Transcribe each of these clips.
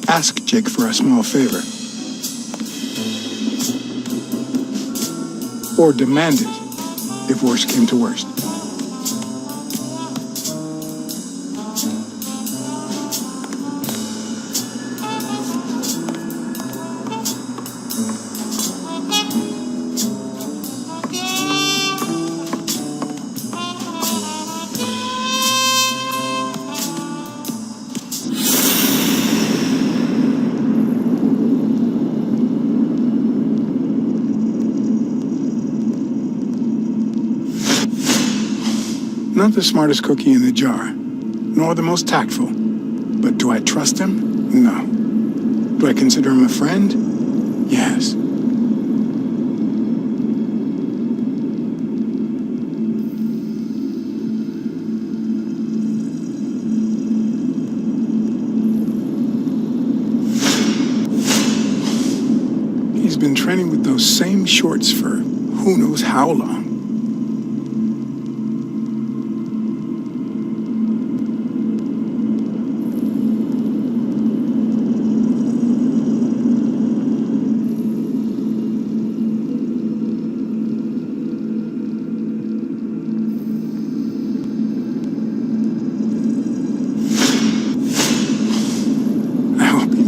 Ask Jake for a small favor. Or demand it, if worst came to worst. Not the smartest cookie in the jar, nor the most tactful. But do I trust him? No. Do I consider him a friend? Yes. He's been training with those same shorts for who knows how long.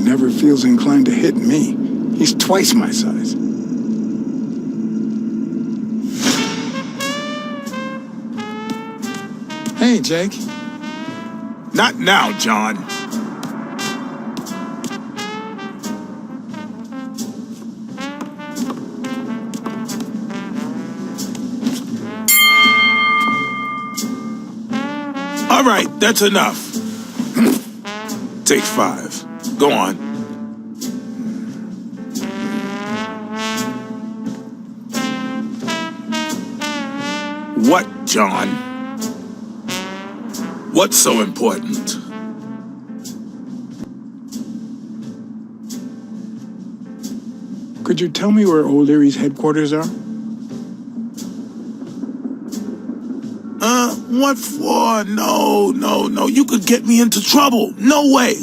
Never feels inclined to hit me. He's twice my size. Hey, Jake. Not now, John. All right, that's enough. Take 5. Go on. What, John? What's so important? Could you tell me where Old Erie's headquarters are? What for? No. You could get me into trouble. No way.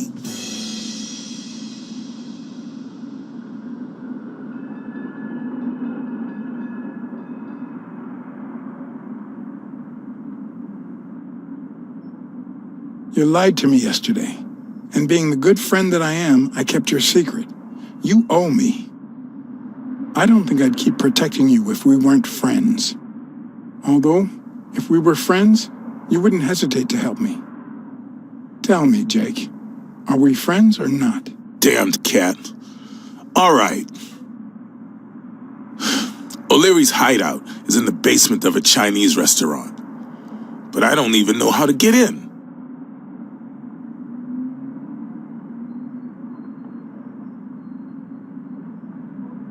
You lied to me yesterday, and being the good friend that I am, I kept your secret. You owe me. I don't think I'd keep protecting you if we weren't friends. Although, if we were friends, you wouldn't hesitate to help me. Tell me, Jake, are we friends or not? Damned cat. All right. O'Leary's hideout is in the basement of a Chinese restaurant, but I don't even know how to get in.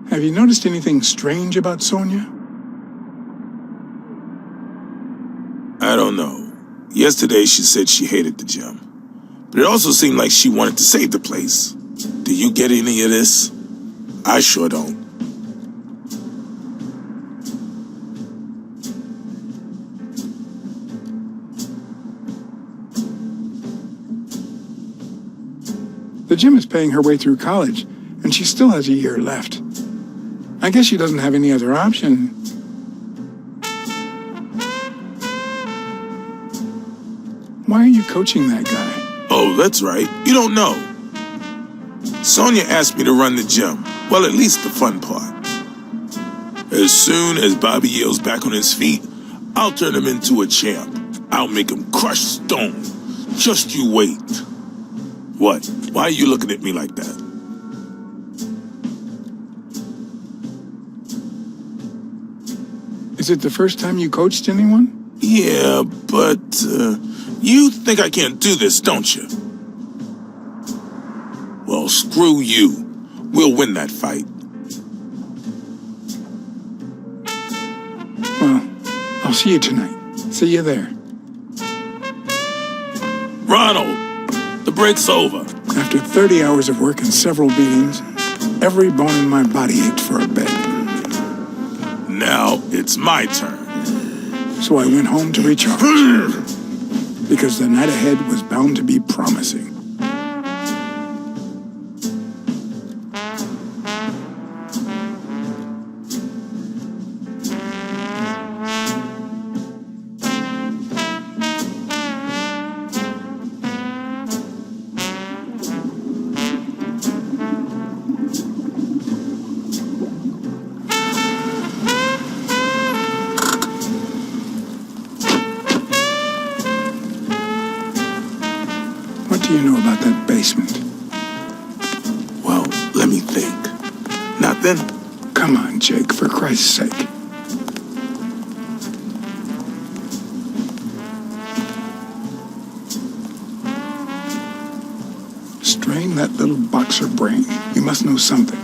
Have you noticed anything strange about Sonia? I don't know. Yesterday she said she hated the gym, but it also seemed like she wanted to save the place. Do you get any of this? I sure don't. The gym is paying her way through college, and she still has a year left. I guess she doesn't have any other option. Why are you coaching that guy? Oh, that's right. You don't know. Sonia asked me to run the gym. Well, at least the fun part. As soon as Bobby Yale's back on his feet, I'll turn him into a champ. I'll make him crush stone. Just you wait. What? Why are you looking at me like that? Is it the first time you coached anyone? Yeah, but you think I can't do this, don't you? Well, screw you. We'll win that fight. Well, I'll see you tonight. See you there. Ronald, the break's over. After 30 hours of work and several beatings, every bone in my body ached for a bed. Now it's my turn. So I went home to recharge. Because the night ahead was bound to be promising. something? Come on, Jake, for Christ's sake. Strain that little boxer brain. You must know something.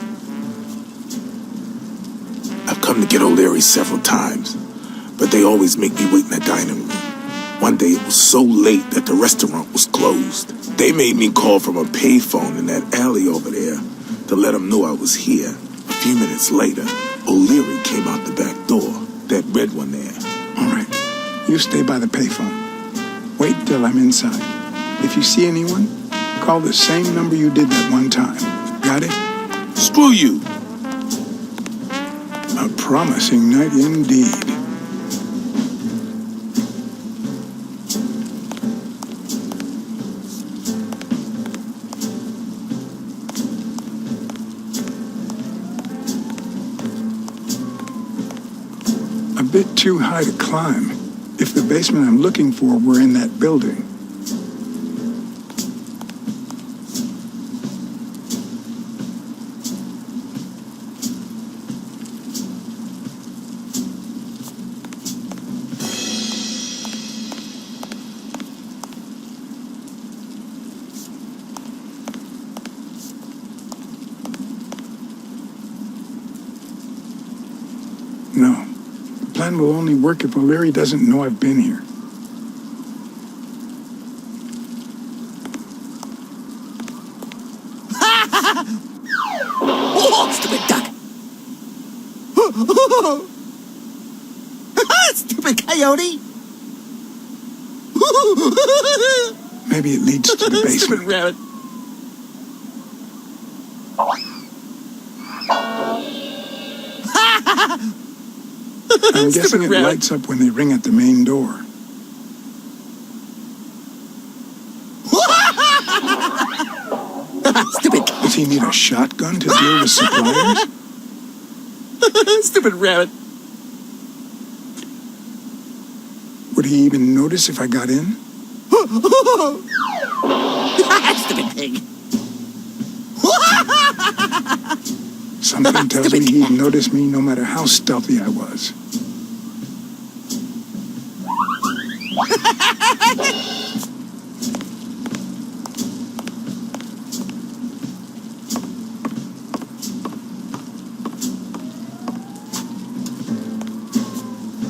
I've come to get O'Leary several times, but they always make me wait in the dining room. One day it was so late that the restaurant was closed. They made me call from a payphone in that alley over there to let them know I was here. A few minutes later, O'Leary came out the back door, that red one there. All right, you stay by the payphone. Wait till I'm inside. If you see anyone, call the same number you did that one time. Got it? Screw you. A promising night indeed. A bit too high to climb. If the basement I'm looking for were in that building. No. The plan will only work if O'Leary doesn't know I've been here. Oh, stupid duck! Stupid coyote! Maybe it leads to the Stupid basement. rabbit! I'm guessing Stupid it rabbit. lights up when they ring at the main door. Stupid! Does he need a shotgun to deal with suppliers? Stupid rabbit! Would he even notice if I got in? Stupid pig! Something tells me he'd notice me no matter how stealthy I was.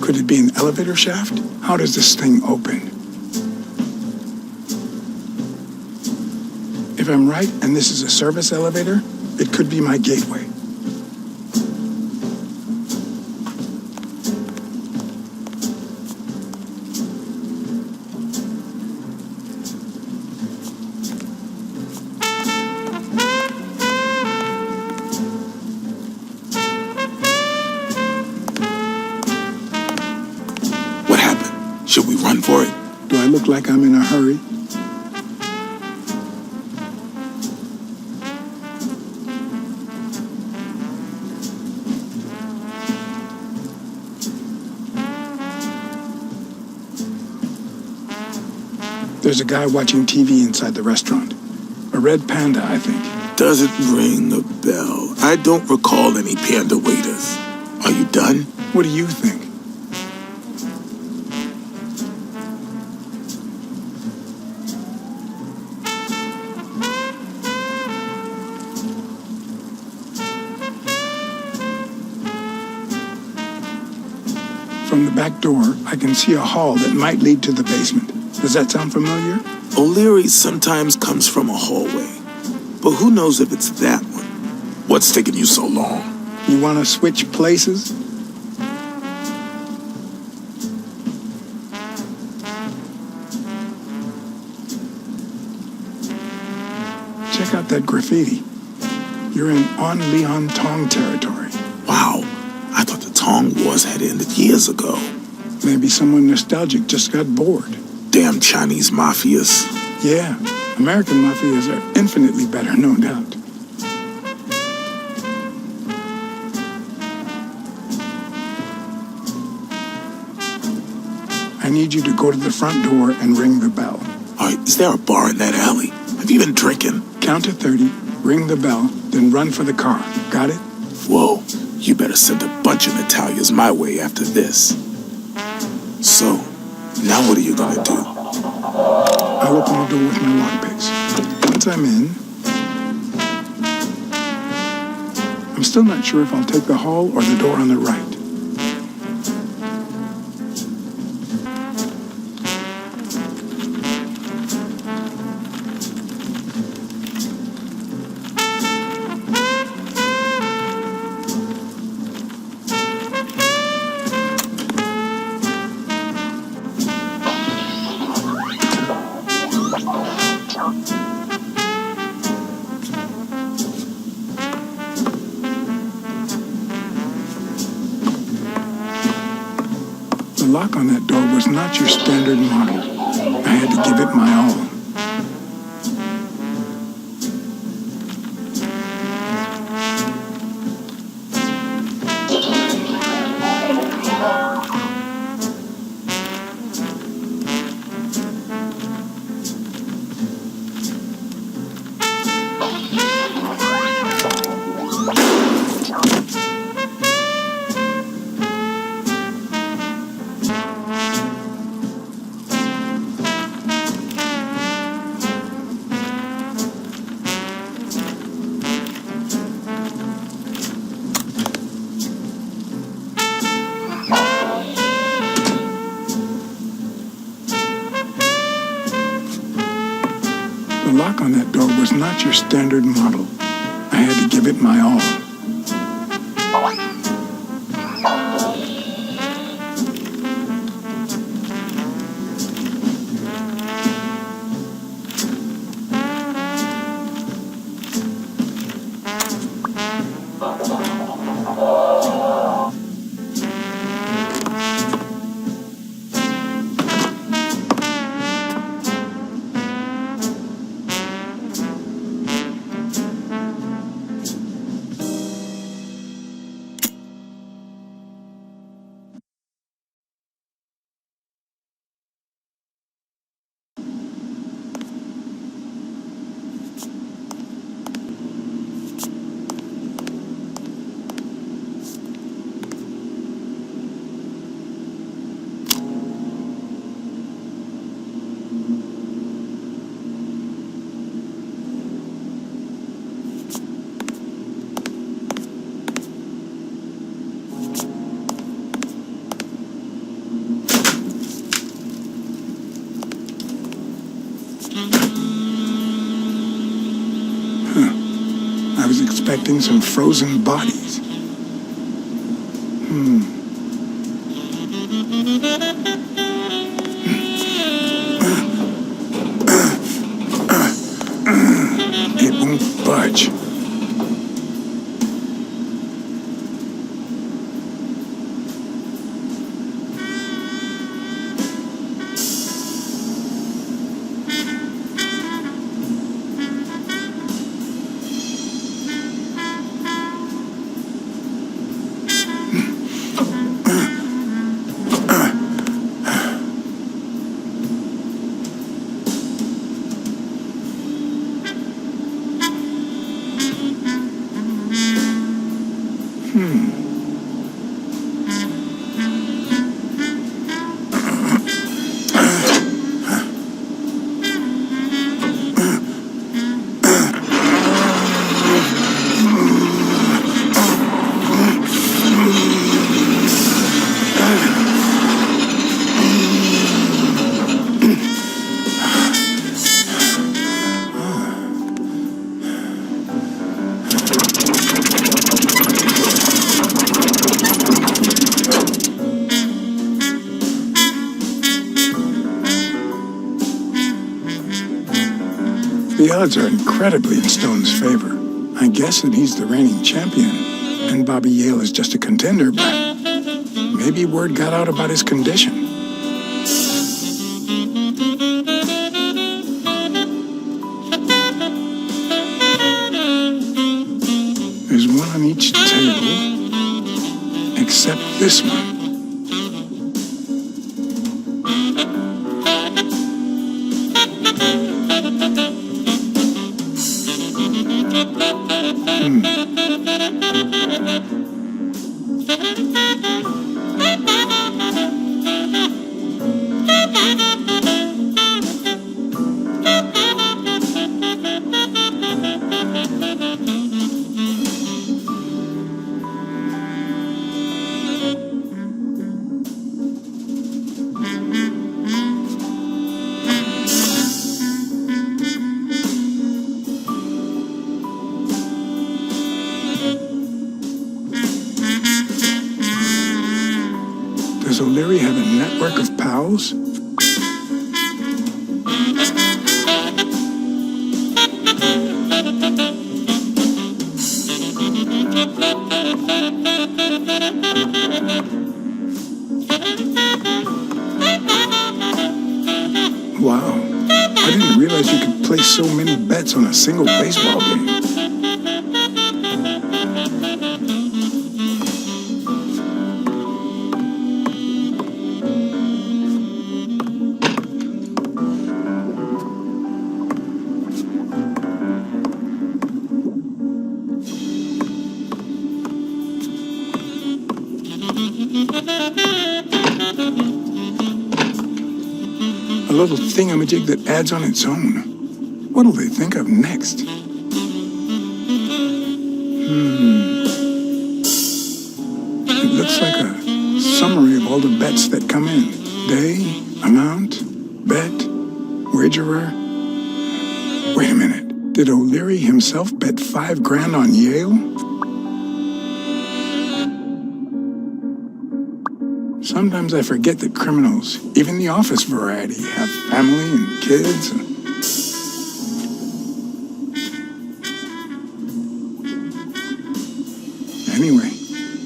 Could it be an elevator shaft? How does this thing open? If I'm right and this is a service elevator, it could be my gateway. What happened? Should we run for it? Do I look like I'm in a hurry? There's a guy watching TV inside the restaurant. A red panda, I think. Doesn't ring a bell. I don't recall any panda waiters. Are you done? What do you think? From the back door, I can see a hall that might lead to the basement. Does that sound familiar? O'Leary sometimes comes from a hallway, but who knows if it's that one? What's taking you so long? You want to switch places? Check out that graffiti. You're in On Leon Tong territory. Wow, I thought the Tong Wars had ended years ago. Maybe someone nostalgic just got bored. Damn Chinese mafias. Yeah, American mafias are infinitely better, no doubt. I need you to go to the front door and ring the bell. All right, is there a bar in that alley? Have you been drinking? Count to 30, ring the bell, then run for the car. Got it? Whoa, you better send a bunch of Natalias my way after this. So, now what are you gonna do? I'll open the door with my lockpicks. Once I'm in, I'm still not sure if I'll take the hall or the door on the right. The lock on that door was not your standard model. I had to give it my all. The lock on that door was not your standard model. I had to give it my all. I was expecting some frozen bodies. It won't budge. The odds are incredibly in Stone's favor. I guess that he's the reigning champion, and Bobby Yale is just a contender, but maybe word got out about his condition. There's one on each table, except this one. Does O'Leary have a network of pals? Wow, I didn't realize you could place so many bets on a single baseball game. A little thingamajig that adds on its own. What'll they think of next? It looks like a summary of all the bets that come in. Day, amount, bet, wagerer. Wait a minute. Did O'Leary himself bet $5,000 on Yale? Sometimes I forget that criminals, even the office variety, have family and kids. Anyway,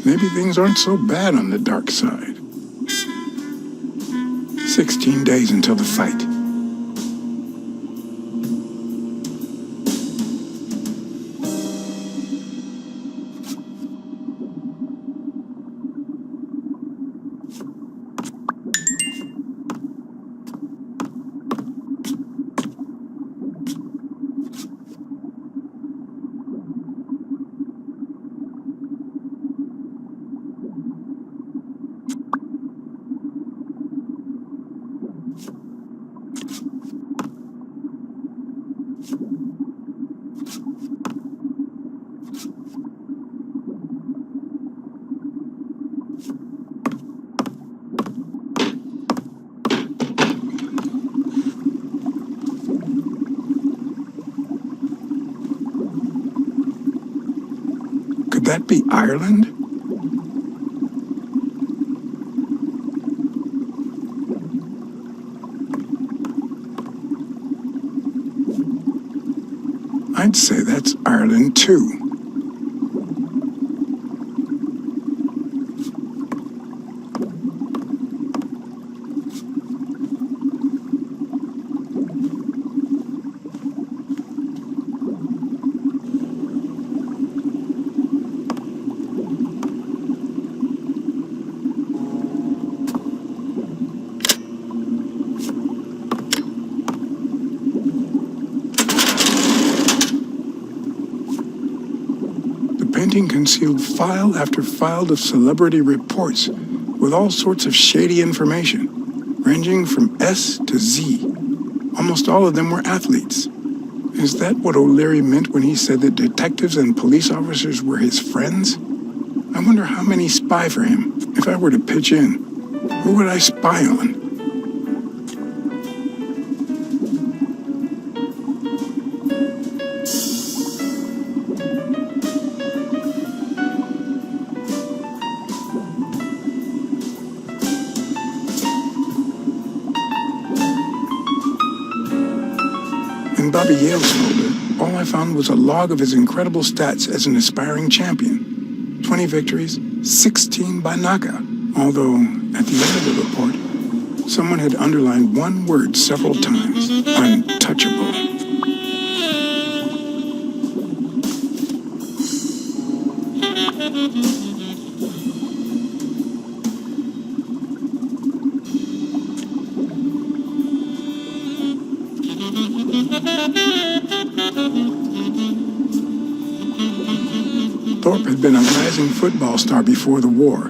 maybe things aren't so bad on the dark side. 16 days until the fight. Could that be Ireland? I'd say that's Ireland too. Painting concealed file after file of celebrity reports with all sorts of shady information, ranging from S to Z. Almost all of them were athletes. Is that what O'Leary meant when he said that detectives and police officers were his friends? I wonder how many spy for him. If I were to pitch in, who would I spy on? In Bobby Yale's folder, all I found was a log of his incredible stats as an aspiring champion. 20 victories, 16 by knockout. Although, at the end of the report, someone had underlined one word several times: untouchable. Thorpe had been a rising football star before the war,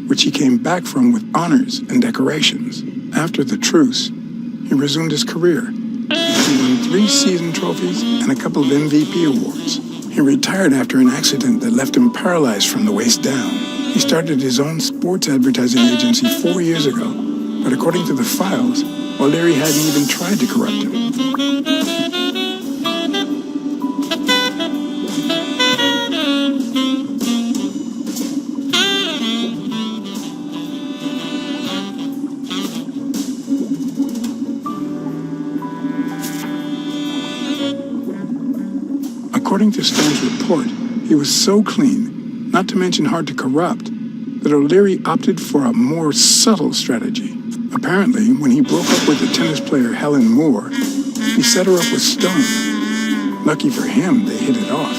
which he came back from with honors and decorations. After the truce, he resumed his career. He won 3 season trophies and a couple of MVP awards. He retired after an accident that left him paralyzed from the waist down. He started his own sports advertising agency 4 years ago, but according to the files, O'Leary hadn't even tried to corrupt him. According to Stone's report, he was so clean, not to mention hard to corrupt, that O'Leary opted for a more subtle strategy. Apparently, when he broke up with the tennis player Helen Moore, he set her up with Stone. Lucky for him, they hit it off.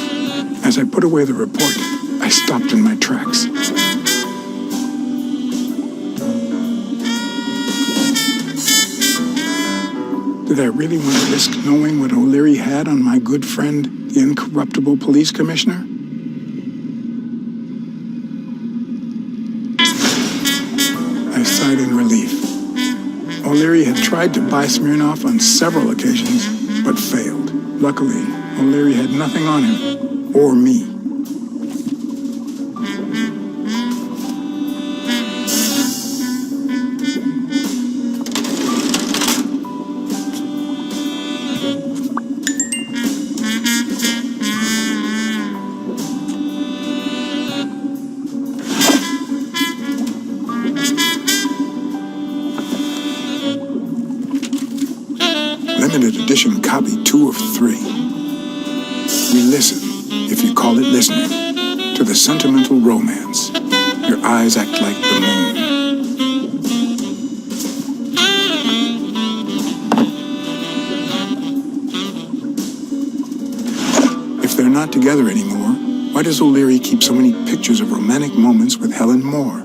As I put away the report, I stopped in my tracks. Did I really want to risk knowing what O'Leary had on my good friend, the incorruptible police commissioner? I sighed in relief. O'Leary had tried to buy Smirnoff on several occasions, but failed. Luckily, O'Leary had nothing on him, or me. Limited edition copy 2 of 3. We listen, if you call it listening, to the sentimental romance. Your eyes act like the moon. If they're not together anymore, why does O'Leary keep so many pictures of romantic moments with Helen Moore?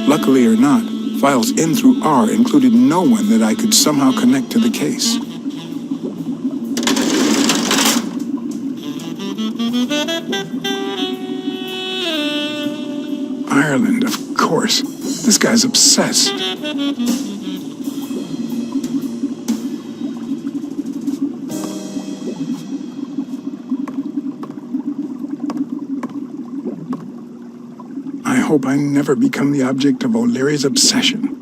Luckily or not, files in through R included no one that I could somehow connect to the case. Ireland, of course. This guy's obsessed. I hope I never become the object of O'Leary's obsession.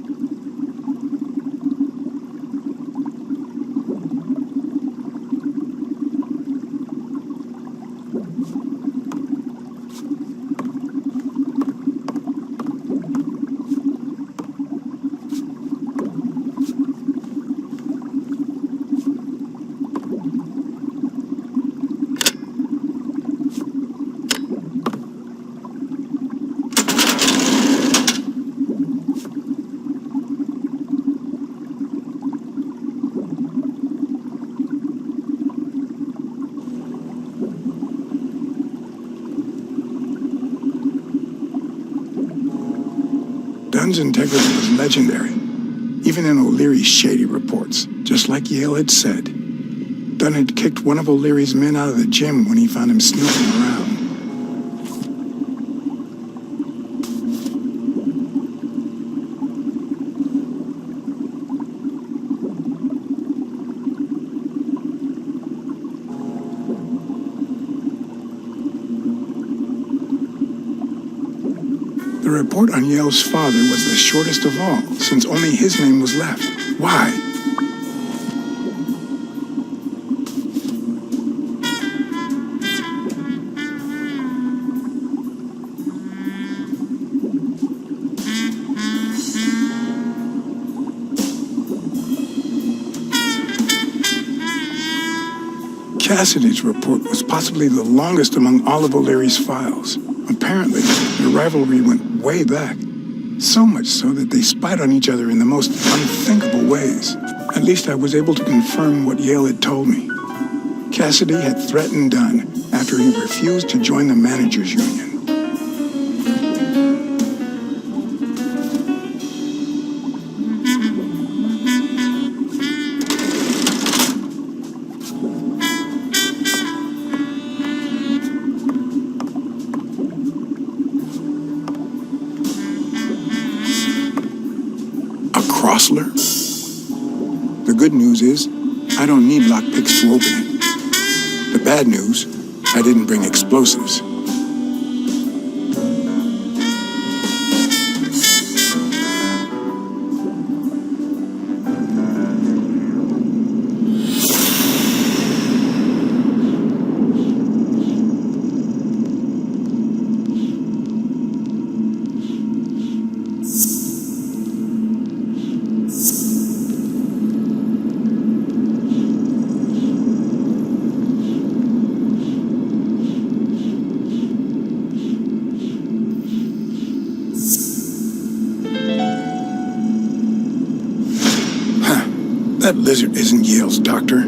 Dunn's integrity was legendary, even in O'Leary's shady reports, just like Yale had said. Dunn had kicked one of O'Leary's men out of the gym when he found him snooping around. The report on Yale's father was the shortest of all, since only his name was left. Why? Cassidy's report was possibly the longest among all of O'Leary's files. Apparently, their rivalry went way back. So much so that they spied on each other in the most unthinkable ways. At least I was able to confirm what Yale had told me. Cassidy had threatened Dunn after he refused to join the managers' union. Rossler? The good news is, I don't need lockpicks to open it. The bad news, I didn't bring explosives. That lizard isn't Yale's doctor.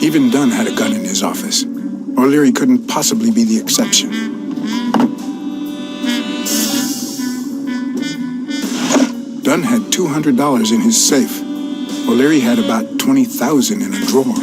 Even Dunn had a gun in his office. O'Leary couldn't possibly be the exception. Dunn had $200 in his safe. O'Leary had about $20,000 in a drawer.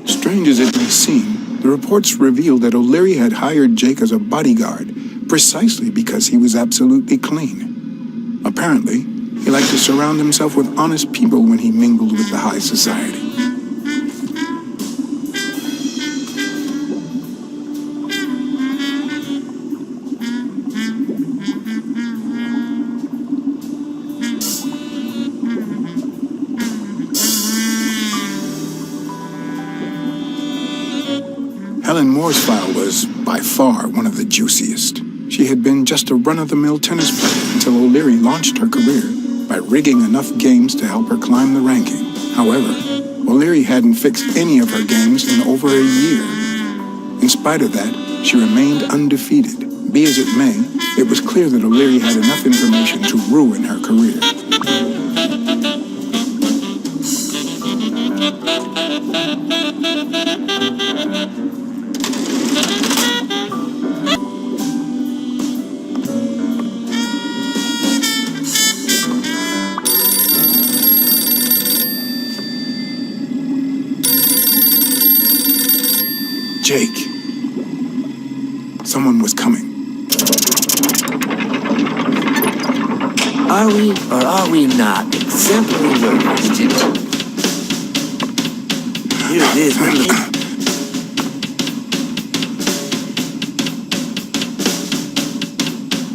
Strange as it may seem, the reports revealed that O'Leary had hired Jake as a bodyguard precisely because he was absolutely clean. Apparently, he liked to surround himself with honest people when he mingled with the high society. Helen Moore's file was, by far, one of the juiciest. She had been just a run-of-the-mill tennis player until O'Leary launched her career by rigging enough games to help her climb the ranking. However, O'Leary hadn't fixed any of her games in over a year. In spite of that, she remained undefeated. Be as it may, it was clear that O'Leary had enough information to ruin her career. Jake. Someone was coming. Are we or are we not exemplary workers, Jimmy? Here it is, man.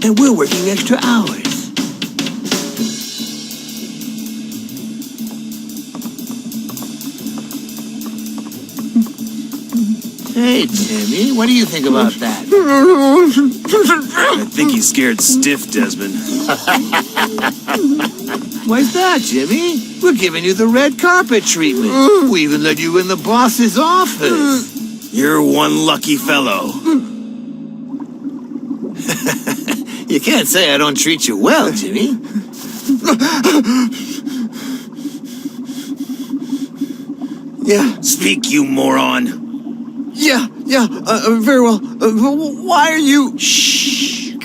And we're working extra hours. Hey, Jimmy, what do you think about that? I think he's scared stiff, Desmond. Why's that, Jimmy? We're giving you the red carpet treatment. We even let you in the boss's office. You're one lucky fellow. You can't say I don't treat you well, Jimmy. Yeah. Speak, you moron. Yeah, very well. Why are you... Shh.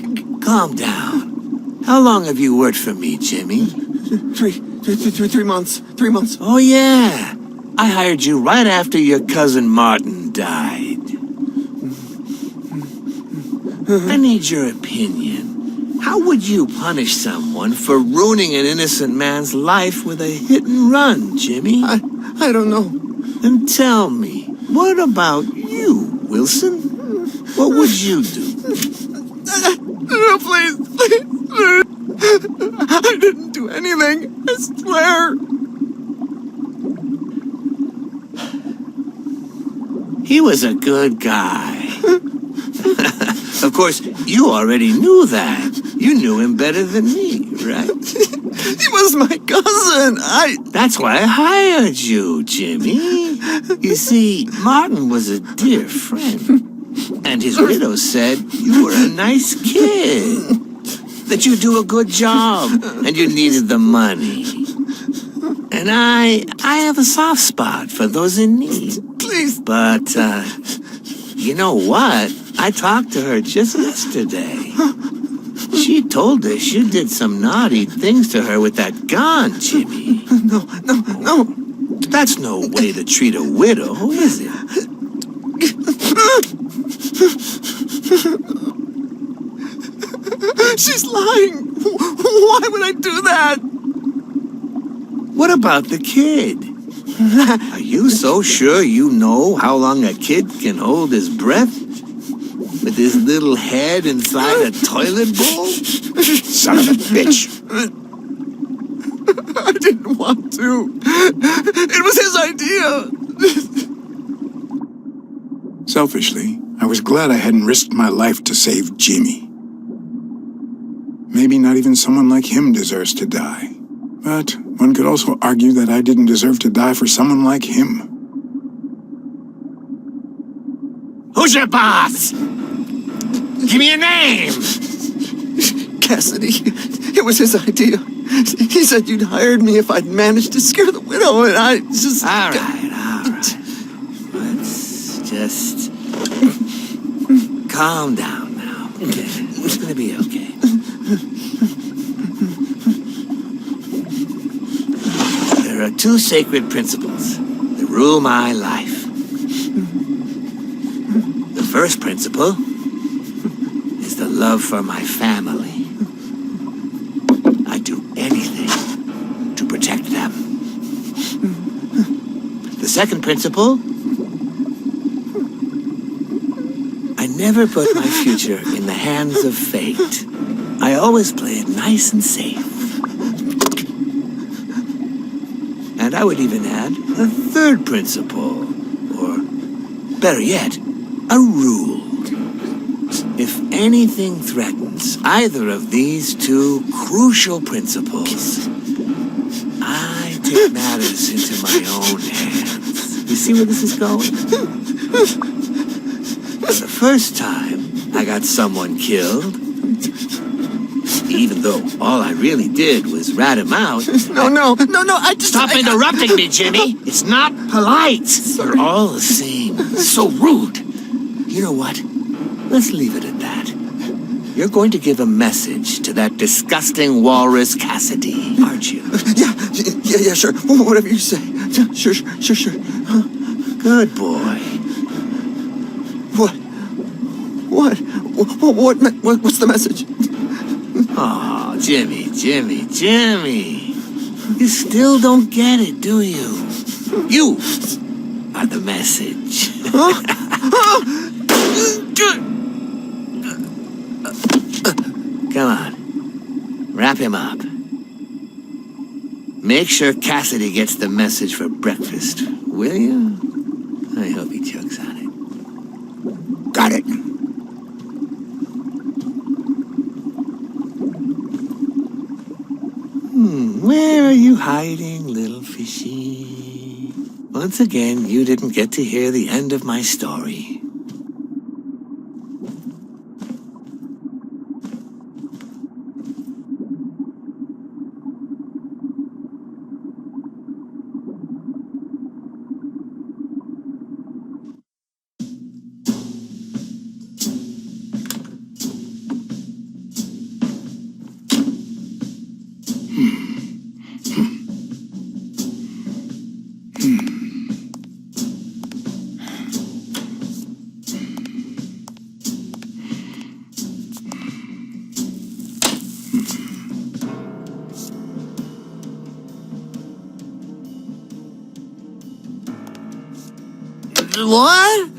Calm down. How long have you worked for me, Jimmy? 3 months. 3 months. Oh, yeah. I hired you right after your cousin Martin died. I need your opinion. How would you punish someone for ruining an innocent man's life with a hit and run, Jimmy? I don't know. Then tell me, what about you, Wilson? What would you do? No, please. I didn't do anything. I swear. He was a good guy. Of course, you already knew that. You knew him better than me, right? He was my cousin. That's why I hired you, Jimmy. You see, Martin was a dear friend. And his widow said you were a nice kid. That you do a good job. And you needed the money. And I have a soft spot for those in need. Please. But, you know what? I talked to her just yesterday. She told us you did some naughty things to her with that gun, Jimmy. No. That's no way to treat a widow, is it? She's lying. Why would I do that? What about the kid? Are you so sure you know how long a kid can hold his breath? With his little head inside a toilet bowl? Son of a bitch. I didn't want to. It was his idea. Selfishly, I was glad I hadn't risked my life to save Jimmy. Maybe not even someone like him deserves to die. But one could also argue that I didn't deserve to die for someone like him. Who's your boss? Give me a name! Cassidy. It was his idea. He said you'd hired me if I'd managed to scare the widow, and I just... All right. Let's just... calm down now. Okay. It's gonna be okay. There are two sacred principles that rule my life. The first principle is the love for my family. I do anything to protect them. The second principle, I never put my future in the hands of fate. I always play it nice and safe. And I would even add a third principle, or better yet, a rule. If anything threatens either of these two crucial principles, I take matters into my own hands. You see where this is going? The first time I got someone killed, even though all I really did was rat him out. No, I just... Stop interrupting me, Jimmy. It's not polite. You're all the same. So rude. You know what? Let's leave it at that. You're going to give a message to that disgusting walrus Cassidy, aren't you? Yeah, sure. Whatever you say. Sure. Good boy. What's the message? Oh, Jimmy. You still don't get it, do you? You are the message. Come on. Wrap him up. Make sure Cassidy gets the message for breakfast, will you? I hope he chokes on it. Got it. Where are you hiding, little fishy? Once again, you didn't get to hear the end of my story. What?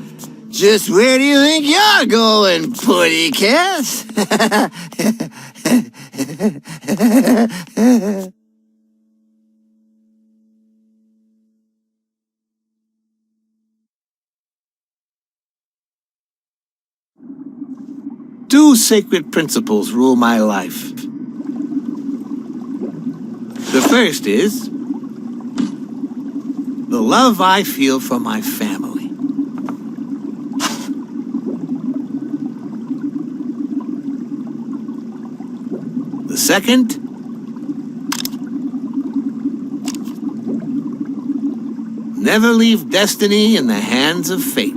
Just where do you think you're going, putty cat? Two sacred principles rule my life. first is the love I feel for my family. The second, never leave destiny in the hands of fate.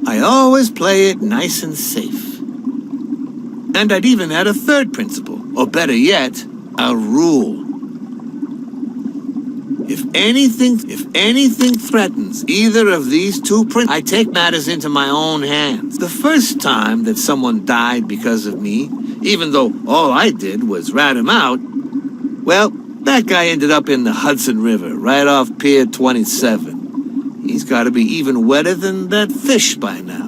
I always play it nice and safe. And I'd even add a third principle, or better yet, a rule. If anything threatens either of these two principles, I take matters into my own hands. The first time that someone died because of me, even though all I did was rat him out, well, that guy ended up in the Hudson River, right off Pier 27. He's got to be even wetter than that fish by now.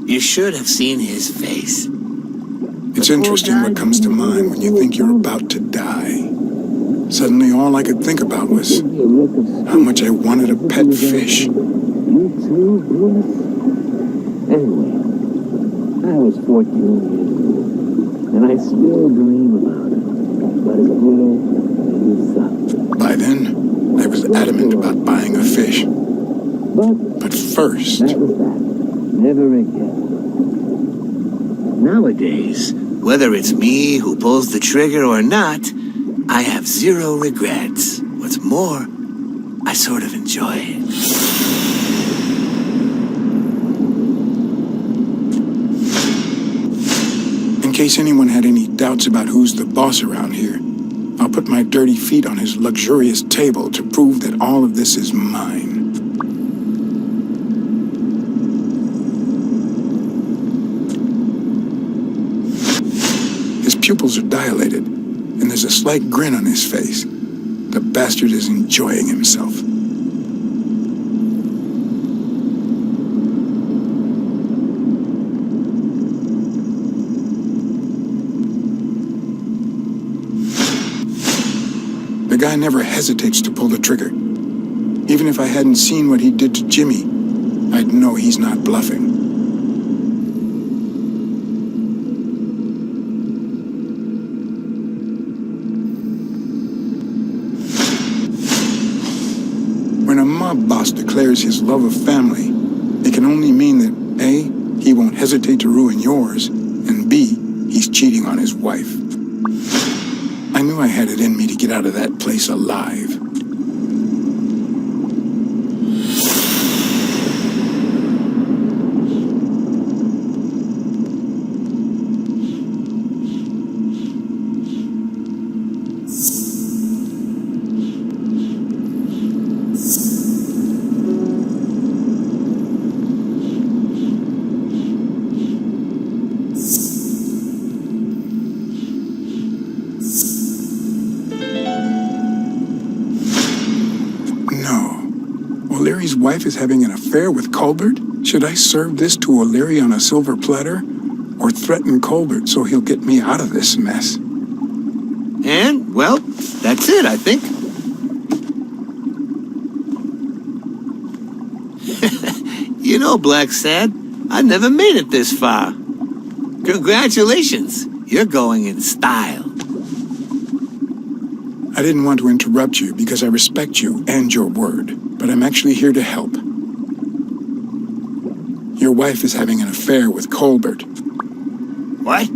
You should have seen his face. It's interesting what comes to mind when you think you're about to die. Suddenly, all I could think about was how much I wanted a pet fish. Anyway, I was 14 years old, and I still dream about it. But as a little, you suck. By then, I was adamant about buying a fish. But first... That was that. Never again. Nowadays, whether it's me who pulls the trigger or not, I have zero regrets. What's more, I sort of enjoy it. In case anyone had any doubts about who's the boss around here, I'll put my dirty feet on his luxurious table to prove that all of this is mine. His pupils are dilated, and there's a slight grin on his face. The bastard is enjoying himself. The guy never hesitates to pull the trigger. Even if I hadn't seen what he did to Jimmy, I'd know he's not bluffing. When a mob boss declares his love of family, it can only mean that A, he won't hesitate to ruin yours, and B, he's cheating on his wife. I knew I had it in me to get out of that place alive. O'Leary's wife is having an affair with Colbert? Should I serve this to O'Leary on a silver platter? Or threaten Colbert so he'll get me out of this mess? And, well, that's it, I think. You know, Blacksad, I never made it this far. Congratulations, you're going in style. I didn't want to interrupt you because I respect you and your word, but I'm actually here to help. Your wife is having an affair with Colbert. What?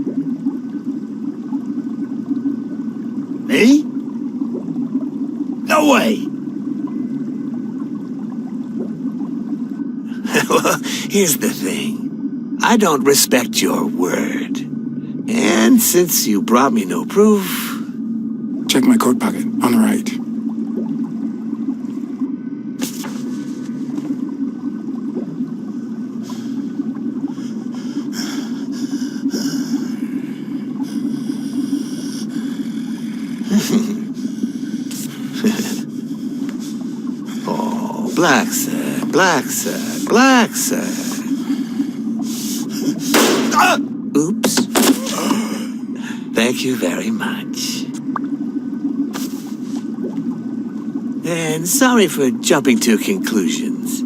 Me? No way! Well, here's the thing. I don't respect your word. And since you brought me no proof... Check my coat pocket, on the right. Oh, Blacksad, Blacksad, Blacksad. Oops. Thank you very much. And sorry for jumping to conclusions.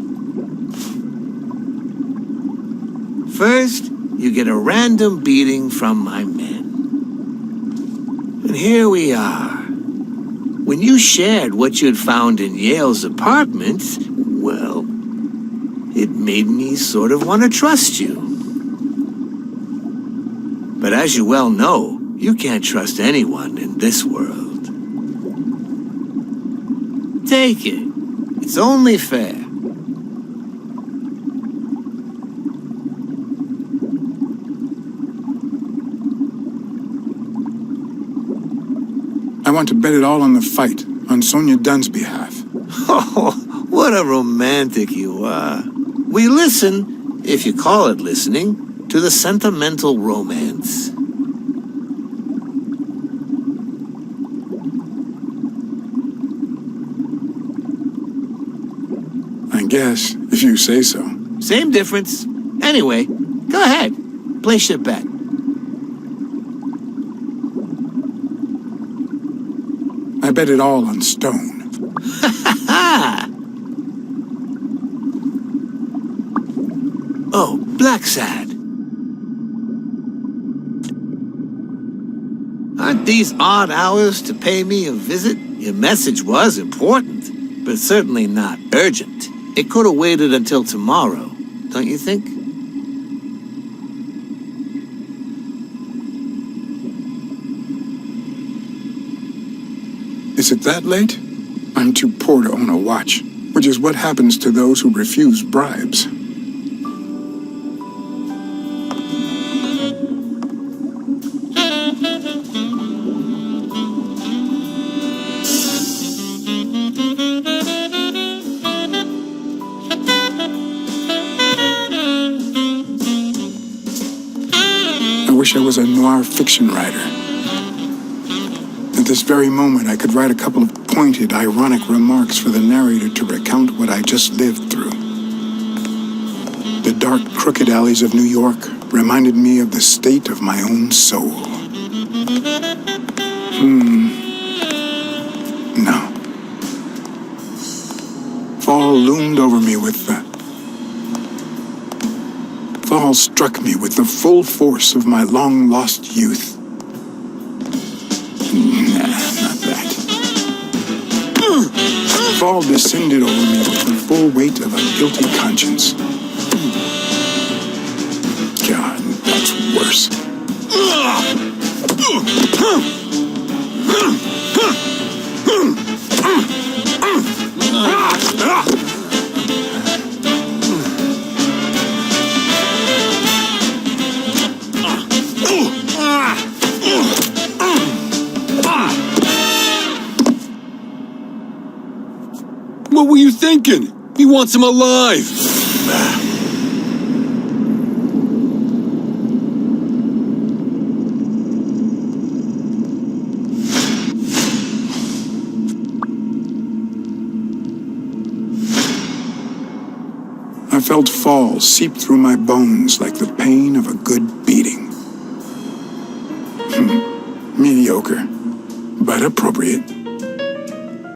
First, you get a random beating from my men. And here we are. When you shared what you'd found in Yale's apartment, well, it made me sort of want to trust you. But as you well know, you can't trust anyone in this world. Take it. It's only fair. I want to bet it all on the fight, on Sonia Dunn's behalf. Oh, what a romantic you are. We listen, if you call it listening, to the sentimental romance. I guess, if you say so. Same difference. Anyway, go ahead. Place your bet. I bet it all on stone. Oh, Blacksad. Aren't these odd hours to pay me a visit? Your message was important, but certainly not urgent. It could have waited until tomorrow, don't you think? Is it that late? I'm too poor to own a watch, which is what happens to those who refuse bribes. I wish I was a noir fiction writer. At this very moment, I could write a couple of pointed, ironic remarks for the narrator to recount what I just lived through. The dark, crooked alleys of New York reminded me of the state of my own soul. No. Fall loomed over me with the... Fall struck me with the full force of my long-lost youth. Nah, not that. Fall descended over me with the full weight of a guilty conscience. God, that's worse. What were you thinking? He wants him alive. I felt fall seep through my bones like the pain of a good beating. Mediocre, but appropriate.